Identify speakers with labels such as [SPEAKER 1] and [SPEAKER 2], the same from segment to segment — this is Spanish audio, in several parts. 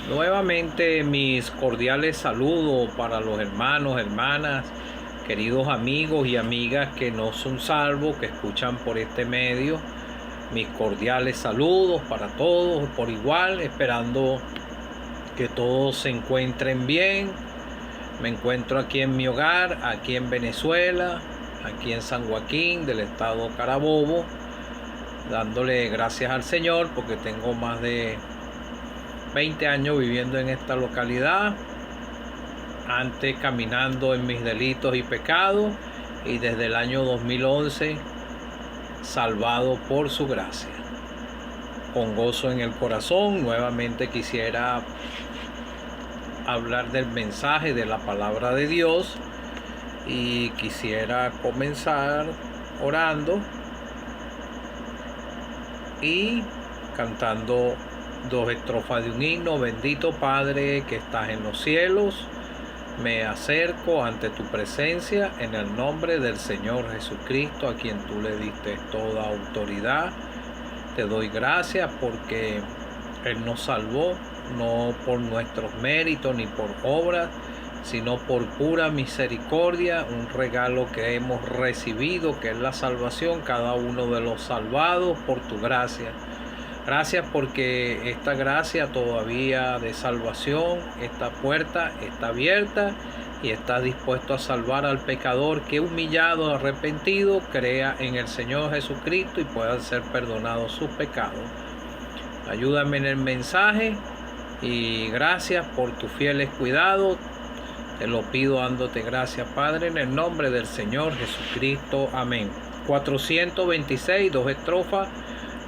[SPEAKER 1] Nuevamente mis cordiales saludos para los hermanos, hermanas, queridos amigos y amigas que no son salvos, que escuchan por este medio. Mis cordiales saludos para todos por igual, esperando que todos se encuentren bien. Me encuentro aquí en mi hogar, aquí en Venezuela, aquí en San Joaquín del estado Carabobo, dándole gracias al Señor porque tengo más de 20 años viviendo en esta localidad, antes caminando en mis delitos y pecados, y desde el año 2011 salvado por su gracia. Con gozo en el corazón, nuevamente quisiera hablar del mensaje de la palabra de Dios y quisiera comenzar orando y cantando dos estrofas de un himno. Bendito Padre que estás en los cielos, me acerco ante tu presencia en el nombre del Señor Jesucristo, a quien tú le diste toda autoridad. Te doy gracias porque Él nos salvó, no por nuestros méritos ni por obras, sino por pura misericordia, un regalo que hemos recibido, que es la salvación, cada uno de los salvados por tu gracia. Gracias porque esta gracia todavía de salvación, esta puerta está abierta y está dispuesto a salvar al pecador que humillado, arrepentido, crea en el Señor Jesucristo y puedan ser perdonados sus pecados. Ayúdame en el mensaje y gracias por tus fieles cuidados. Te lo pido dándote gracias, Padre, en el nombre del Señor Jesucristo. Amén. 426, dos estrofas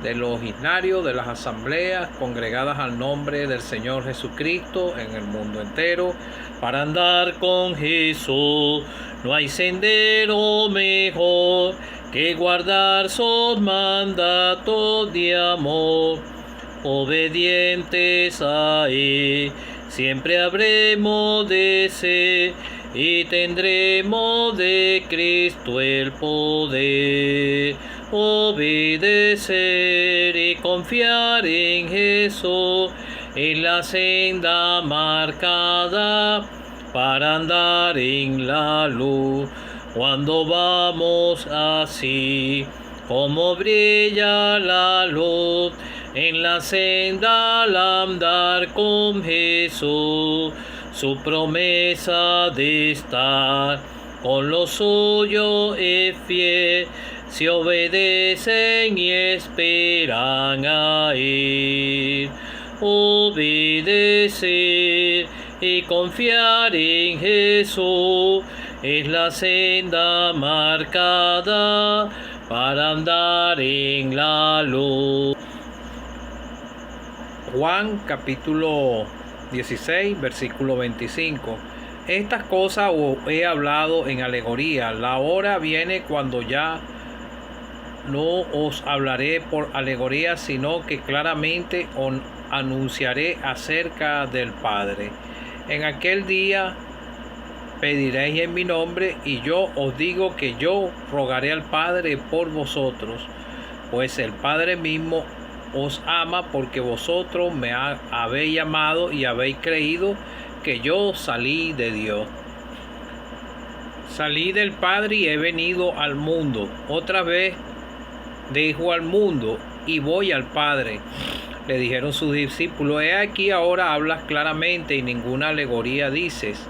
[SPEAKER 1] de los himnarios de las asambleas congregadas al nombre del Señor Jesucristo en el mundo entero. Para andar con Jesús no hay sendero mejor que guardar sus mandatos de amor. Obedientes a Él siempre habremos de ser y tendremos de Cristo el poder. Obedecer y confiar en Jesús en la senda marcada para andar en la luz. Cuando vamos así, como brilla la luz en la senda al andar con Jesús, su promesa de estar con los suyos es fiel, si obedecen y esperan a Él. Obedecer y confiar en Jesús es la senda marcada para andar en la luz. Juan capítulo 16, versículo 25. Estas cosas os he hablado en alegoría. La hora viene cuando ya no os hablaré por alegoría, sino que claramente os anunciaré acerca del Padre. En aquel día pediréis en mi nombre, y yo os digo que yo rogaré al Padre por vosotros, pues el Padre mismo os ama, porque vosotros me habéis amado y habéis creído que yo salí de Dios. Salí del Padre y he venido al mundo. Otra vez dejo al mundo y voy al Padre. Le dijeron sus discípulos: he aquí, ahora hablas claramente y ninguna alegoría dices.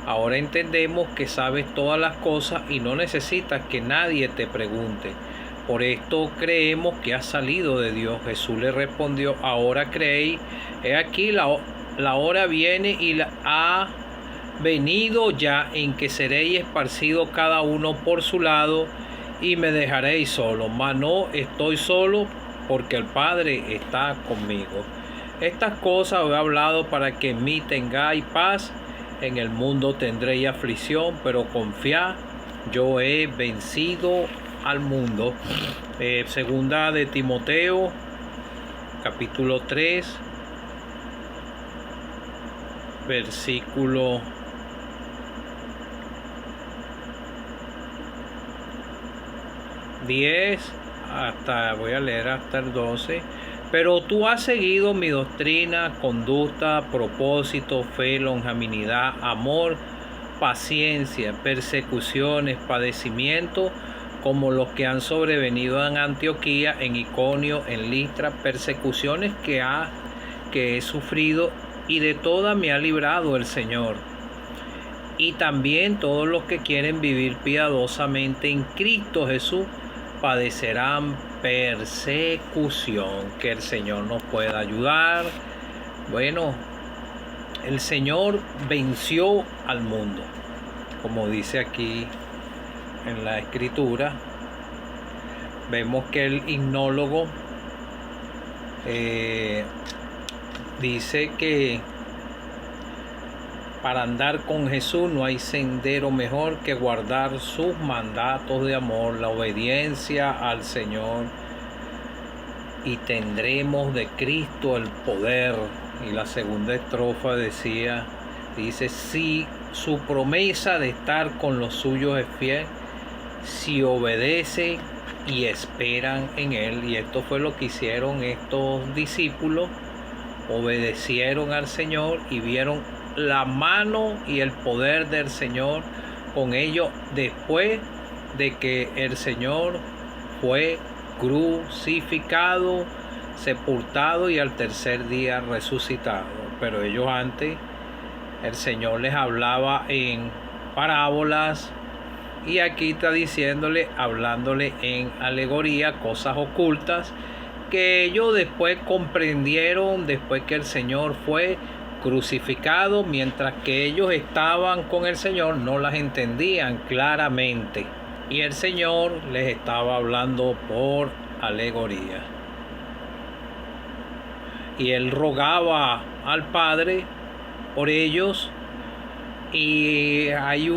[SPEAKER 1] Ahora entendemos que sabes todas las cosas y no necesitas que nadie te pregunte. Por esto creemos que has salido de Dios. Jesús le respondió: ahora creéis. He aquí, la hora viene y ha venido ya en que seréis esparcidos cada uno por su lado y me dejaréis solo. Mas no estoy solo, porque el Padre está conmigo. Estas cosas os he hablado para que en mí tengáis paz. En el mundo tendréis aflicción, pero confiad, yo he vencido al mundo. Segunda de Timoteo, capítulo 3, versículo 10 voy a leer hasta el 12. Pero tú has seguido mi doctrina, conducta, propósito, fe, longanimidad, amor, paciencia, persecuciones, padecimientos, como los que han sobrevenido en Antioquía, en Iconio, en Listra, persecuciones que he sufrido, y de todas me ha librado el Señor. Y también todos los que quieren vivir piadosamente en Cristo Jesús padecerán persecución. Que el Señor nos pueda ayudar. Bueno, el Señor venció al mundo, como dice aquí en la Escritura. Vemos que el himnólogo dice que para andar con Jesús no hay sendero mejor que guardar sus mandatos de amor, la obediencia al Señor, y tendremos de Cristo el poder. Y la segunda estrofa dice, si su promesa de estar con los suyos es fiel, si obedecen y esperan en Él. Y esto fue lo que hicieron estos discípulos, obedecieron al Señor y vieron la mano y el poder del Señor con ellos después de que el Señor fue crucificado, sepultado y al tercer día resucitado. Pero ellos antes, el Señor les hablaba en parábolas, y aquí está hablándole en alegoría, cosas ocultas que ellos después comprendieron después que el Señor fue crucificado. Mientras que ellos estaban con el Señor no las entendían claramente, y el Señor les estaba hablando por alegoría, y Él rogaba al Padre por ellos. Y hay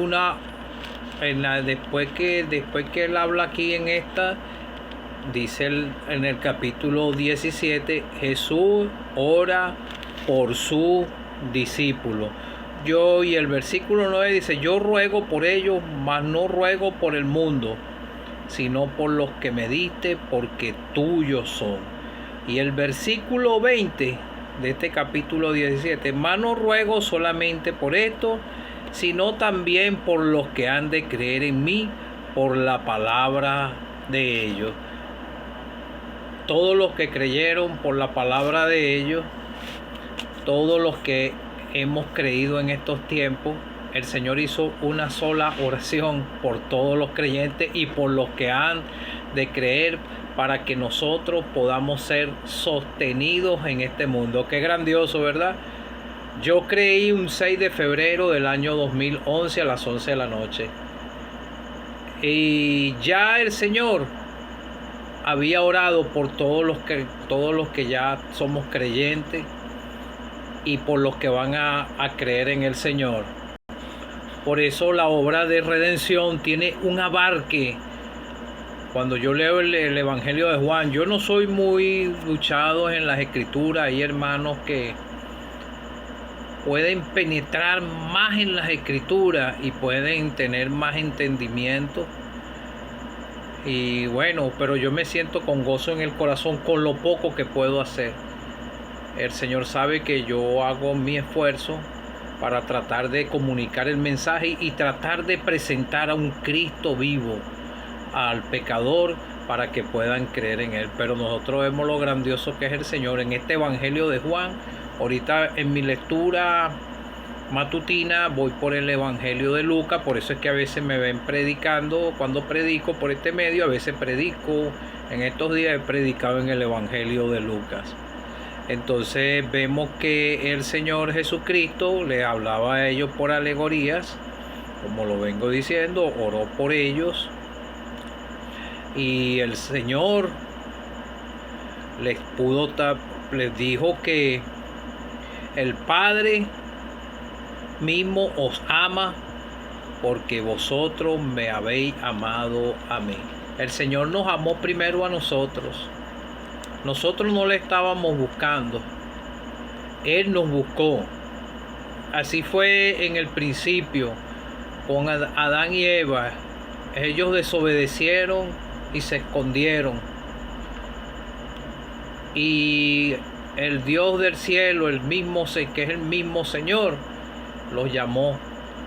[SPEAKER 1] después que Él habla aquí en esta, dice en el capítulo 17, Jesús ora por su discípulo. Y el versículo 9 dice, yo ruego por ellos, mas no ruego por el mundo, sino por los que me diste, porque tuyos son. Y el versículo 20 de este capítulo 17, mas no ruego solamente por esto, sino también por los que han de creer en mí por la palabra de ellos. Todos los que creyeron por la palabra de ellos, todos los que hemos creído en estos tiempos, el Señor hizo una sola oración por todos los creyentes y por los que han de creer, para que nosotros podamos ser sostenidos en este mundo. Qué grandioso, ¿verdad? Yo creí un 6 de febrero del año 2011 a las 11 de la noche. Y ya el Señor había orado por todos los que ya somos creyentes y por los que van a creer en el Señor. Por eso la obra de redención tiene un abarque. Cuando yo leo el Evangelio de Juan, yo no soy muy luchado en las Escrituras. Hay hermanos que pueden penetrar más en las Escrituras y pueden tener más entendimiento. Y bueno, pero yo me siento con gozo en el corazón con lo poco que puedo hacer. El Señor sabe que yo hago mi esfuerzo para tratar de comunicar el mensaje y tratar de presentar a un Cristo vivo al pecador para que puedan creer en Él. Pero nosotros vemos lo grandioso que es el Señor en este Evangelio de Juan. Ahorita en mi lectura matutina voy por el Evangelio de Lucas, por eso es que a veces me ven predicando. Cuando predico por este medio, a veces predico. En estos días he predicado en el Evangelio de Lucas. Entonces vemos que el Señor Jesucristo le hablaba a ellos por alegorías, como lo vengo diciendo, oró por ellos, y el Señor les dijo que el Padre mismo os ama porque vosotros me habéis amado a mí. El Señor nos amó primero a nosotros. Nosotros no le estábamos buscando, Él nos buscó. Así fue en el principio con Adán y Eva. Ellos desobedecieron y se escondieron. Y el Dios del cielo, el mismo, que es el mismo Señor, los llamó: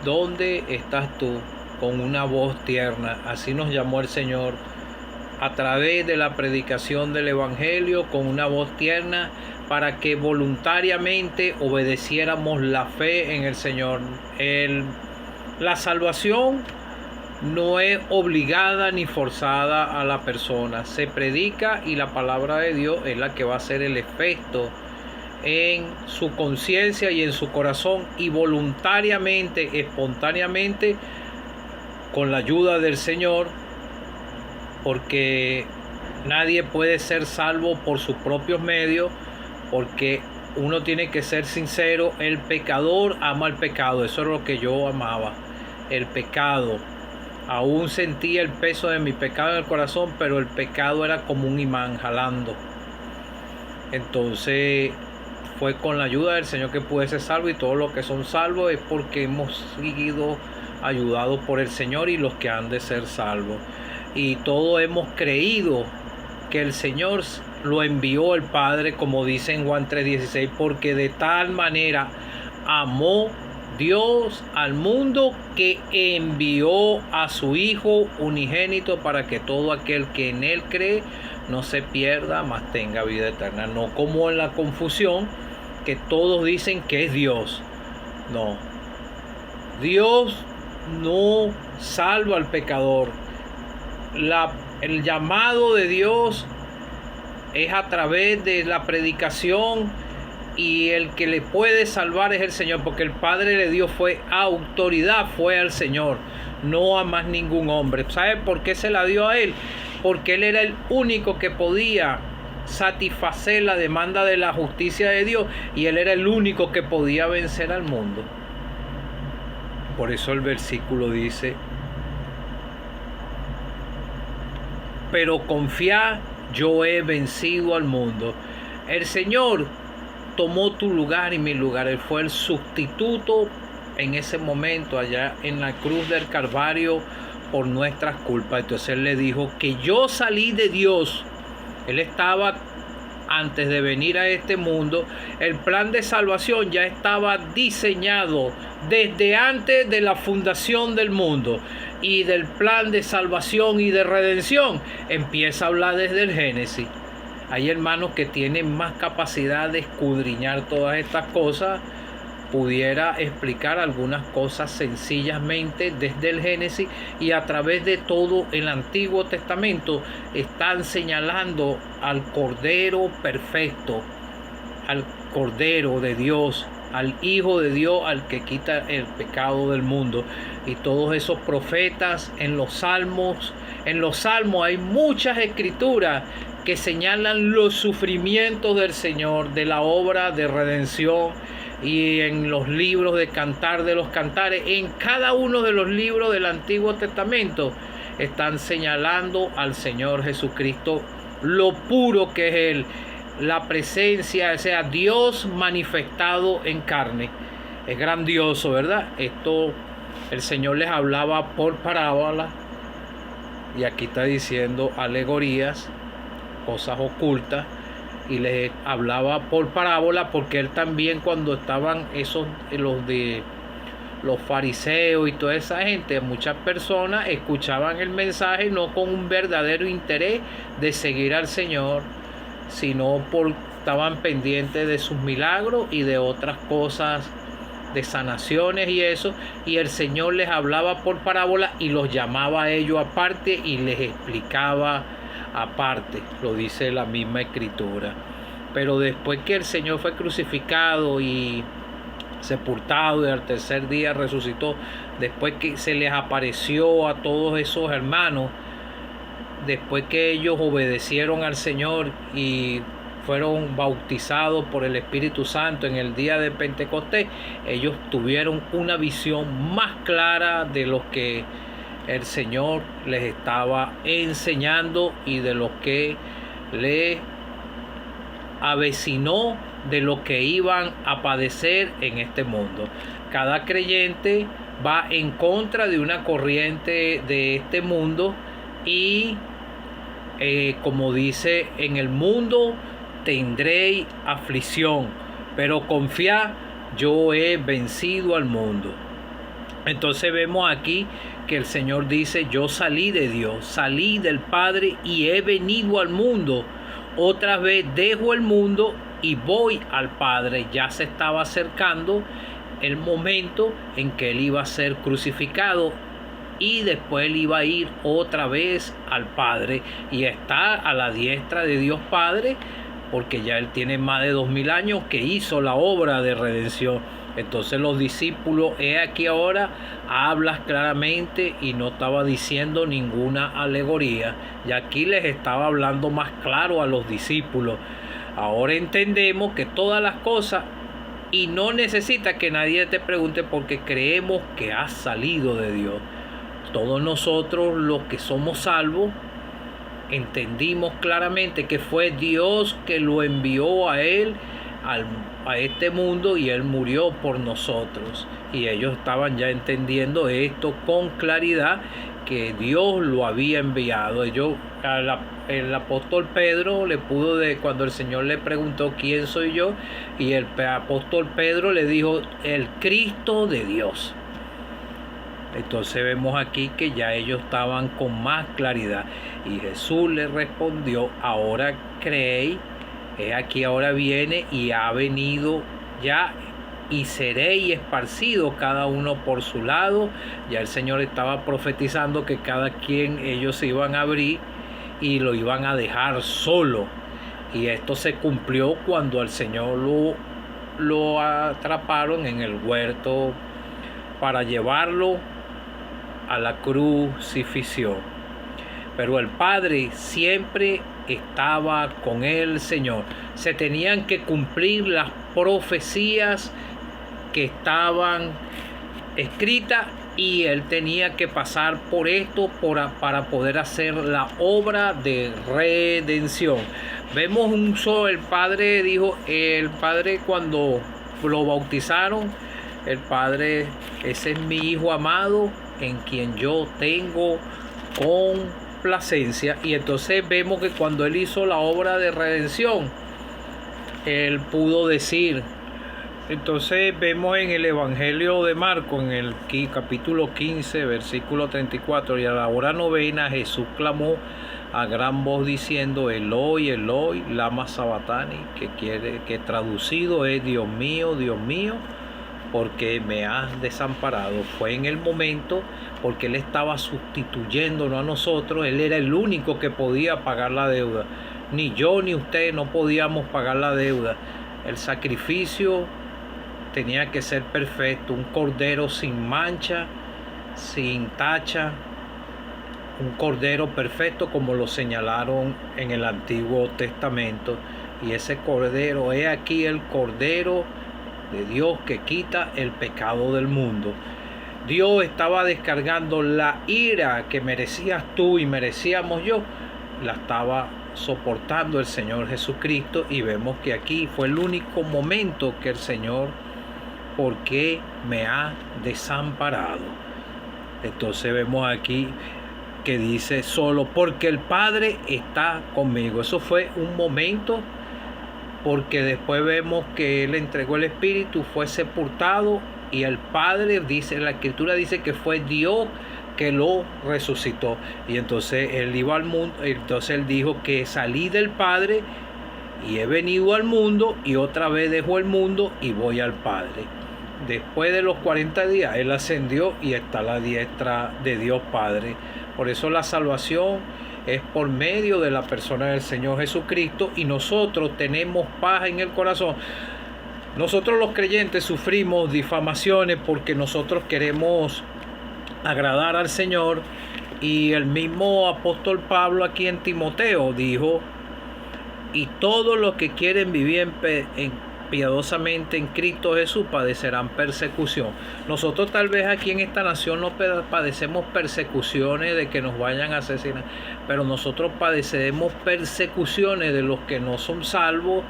[SPEAKER 1] ¿dónde estás tú? Con una voz tierna. Así nos llamó el Señor, a través de la predicación del Evangelio, con una voz tierna, para que voluntariamente obedeciéramos la fe en el Señor. La salvación no es obligada ni forzada a la persona. Se predica y la palabra de Dios es la que va a hacer el efecto en su conciencia y en su corazón, y voluntariamente, espontáneamente, con la ayuda del Señor, porque nadie puede ser salvo por sus propios medios, porque uno tiene que ser sincero. El pecador ama el pecado. Eso es lo que yo amaba, el pecado. Aún sentía el peso de mi pecado en el corazón, pero el pecado era como un imán jalando. Entonces fue con la ayuda del Señor que pude ser salvo, y todos los que son salvos es porque hemos sido ayudados por el Señor, y los que han de ser salvos. Y todos hemos creído que el Señor lo envió el Padre, como dice en Juan 3:16, porque de tal manera amó Dios al mundo que envió a su Hijo unigénito, para que todo aquel que en Él cree no se pierda, mas tenga vida eterna. No como en la confusión, que todos dicen que es Dios. No, Dios no salva al pecador. El llamado de Dios es a través de la predicación, y el que le puede salvar es el Señor, porque el Padre le dio autoridad fue al Señor, no a más ningún hombre. ¿Sabe por qué se la dio a Él? Porque Él era el único que podía satisfacer la demanda de la justicia de Dios, y Él era el único que podía vencer al mundo. Por eso el versículo dice: pero confiad, yo he vencido al mundo. El Señor tomó tu lugar y mi lugar. Él fue el sustituto en ese momento allá en la cruz del Calvario por nuestras culpas. Entonces Él le dijo que yo salí de Dios. Él estaba, antes de venir a este mundo, el plan de salvación ya estaba diseñado desde antes de la fundación del mundo. Y del plan de salvación y de redención empieza a hablar desde el Génesis. Hay hermanos que tienen más capacidad de escudriñar todas estas cosas. Pudiera explicar algunas cosas sencillamente desde el Génesis, y a través de todo el Antiguo Testamento están señalando al Cordero perfecto, al Cordero de Dios, al Hijo de Dios, al que quita el pecado del mundo. Y todos esos profetas en los salmos hay muchas escrituras que señalan los sufrimientos del Señor, de la obra de redención. Y en los libros de Cantar de los Cantares, en cada uno de los libros del Antiguo Testamento, están señalando al Señor Jesucristo, lo puro que es Él, la presencia, o sea, Dios manifestado en carne. Es grandioso, ¿verdad? Esto el Señor les hablaba por parábolas, y aquí está diciendo alegorías, cosas ocultas, y les hablaba por parábola, porque Él también, cuando estaban los fariseos y toda esa gente, muchas personas escuchaban el mensaje no con un verdadero interés de seguir al Señor, sino estaban pendientes de sus milagros y de otras cosas, de sanaciones y eso, y el Señor les hablaba por parábola y los llamaba a ellos aparte y les explicaba aparte, lo dice la misma Escritura. Pero después que el Señor fue crucificado y sepultado, y al tercer día resucitó, después que se les apareció a todos esos hermanos, después que ellos obedecieron al Señor y fueron bautizados por el Espíritu Santo en el día de Pentecostés, ellos tuvieron una visión más clara de lo que el Señor les estaba enseñando y de lo que les avecinó de lo que iban a padecer en este mundo. Cada creyente va en contra de una corriente de este mundo, y como dice, en el mundo tendréis aflicción, pero confiad, yo he vencido al mundo. Entonces vemos aquí que el Señor dice, yo salí de Dios, salí del Padre y he venido al mundo. Otra vez dejo el mundo y voy al Padre. Ya se estaba acercando el momento en que Él iba a ser crucificado y después Él iba a ir otra vez al Padre y está a la diestra de Dios Padre, porque ya Él tiene más de 2000 años que hizo la obra de redención. Entonces los discípulos, he aquí ahora, hablas claramente y no estaba diciendo ninguna alegoría. Y aquí les estaba hablando más claro a los discípulos. Ahora entendemos que todas las cosas, y no necesita que nadie te pregunte porque creemos que has salido de Dios. Todos nosotros los que somos salvos, entendimos claramente que fue Dios que lo envió a Él a este mundo y Él murió por nosotros. Y ellos estaban ya entendiendo esto con claridad, que Dios lo había enviado. El apóstol Pedro le pudo, cuando el Señor le preguntó quién soy yo, y el apóstol Pedro le dijo, el Cristo de Dios. Entonces vemos aquí que ya ellos estaban con más claridad. Y Jesús le respondió, ahora creéis, aquí ahora viene y ha venido ya y seréis esparcidos cada uno por su lado. Ya el Señor estaba profetizando que cada quien ellos se iban a abrir y lo iban a dejar solo. Y esto se cumplió cuando al Señor lo atraparon en el huerto para llevarlo a la crucifixión. Pero el Padre siempre estaba con el Señor. Se tenían que cumplir las profecías que estaban escritas y Él tenía que pasar por esto para poder hacer la obra de redención. Vemos el Padre dijo, el Padre cuando lo bautizaron, el Padre, ese es mi Hijo amado en quien yo tengo complacencia. Y entonces vemos que cuando Él hizo la obra de redención, Él pudo decir, entonces vemos en el Evangelio de Marcos, en el capítulo 15, versículo 34, y a la hora novena Jesús clamó a gran voz diciendo, Eloi, Eloi, lama sabatani, que traducido es, Dios mío, ¿por qué me has desamparado? Fue en el momento, porque Él estaba sustituyéndonos a nosotros. Él era el único que podía pagar la deuda. Ni yo ni usted no podíamos pagar la deuda. El sacrificio tenía que ser perfecto, un cordero sin mancha, sin tacha, un cordero perfecto como lo señalaron en el Antiguo Testamento. Y ese cordero, he aquí el cordero de Dios que quita el pecado del mundo. Dios estaba descargando la ira que merecías tú y merecíamos yo, la estaba soportando el Señor Jesucristo, y vemos que aquí fue el único momento que el Señor, ¿por qué me ha desamparado? Entonces vemos aquí que dice solo porque el Padre está conmigo. Eso fue un momento, porque después vemos que Él entregó el Espíritu, fue sepultado, y el Padre, dice, la Escritura dice que fue Dios que lo resucitó. Y entonces Él iba al mundo, entonces Él dijo que salí del Padre y he venido al mundo, y otra vez dejo el mundo y voy al Padre. Después de los 40 días Él ascendió y está a la diestra de Dios Padre. Por eso la salvación es por medio de la persona del Señor Jesucristo, y nosotros tenemos paz en el corazón. Nosotros los creyentes sufrimos difamaciones porque nosotros queremos agradar al Señor, y el mismo apóstol Pablo aquí en Timoteo dijo, y todos los que quieren vivir piadosamente en Cristo Jesús padecerán persecución. Nosotros tal vez aquí en esta nación no padecemos persecuciones de que nos vayan a asesinar, pero nosotros padecemos persecuciones de los que no son salvos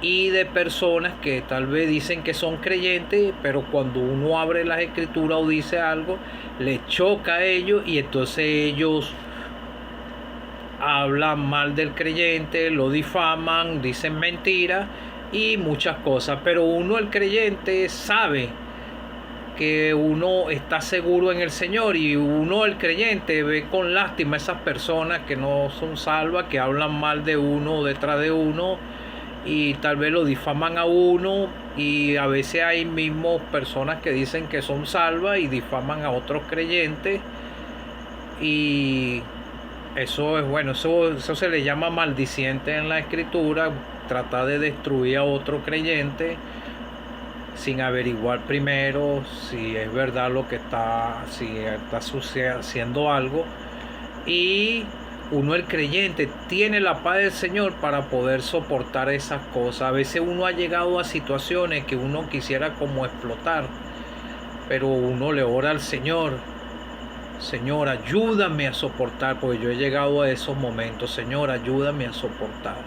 [SPEAKER 1] y de personas que tal vez dicen que son creyentes, pero cuando uno abre las escrituras o dice algo, les choca a ellos, y entonces ellos hablan mal del creyente, lo difaman, dicen mentiras y muchas cosas. Pero uno, el creyente, sabe que uno está seguro en el Señor, y uno, el creyente, ve con lástima a esas personas que no son salvas, que hablan mal de uno detrás de uno y tal vez lo difaman a uno, y a veces hay mismos personas que dicen que son salvas y difaman a otros creyentes, y eso es bueno, eso se le llama maldiciente en la escritura, tratar de destruir a otro creyente sin averiguar primero si es verdad lo que si está haciendo algo. Y uno, el creyente, tiene la paz del Señor para poder soportar esas cosas. A veces uno ha llegado a situaciones que uno quisiera como explotar, pero uno le ora al Señor: Señor, ayúdame a soportar, porque yo he llegado a esos momentos. Señor, ayúdame a soportar.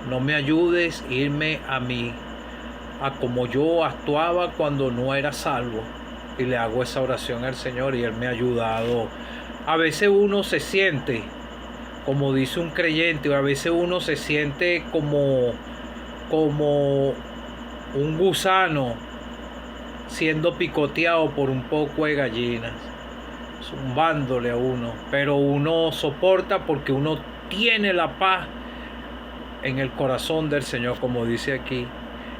[SPEAKER 1] No me ayudes a irme a como yo actuaba cuando no era salvo. Y le hago esa oración al Señor y Él me ha ayudado. A veces uno se siente, como dice un creyente, o a veces uno se siente como un gusano siendo picoteado por un poco de gallinas, zumbándole a uno. Pero uno soporta porque uno tiene la paz en el corazón del Señor, como dice aquí: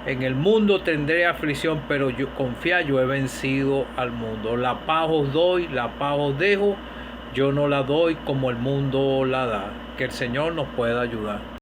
[SPEAKER 1] en el mundo tendré aflicción, pero yo confía, yo he vencido al mundo. La paz os doy, la paz os dejo, yo no la doy como el mundo la da. Que el Señor nos pueda ayudar.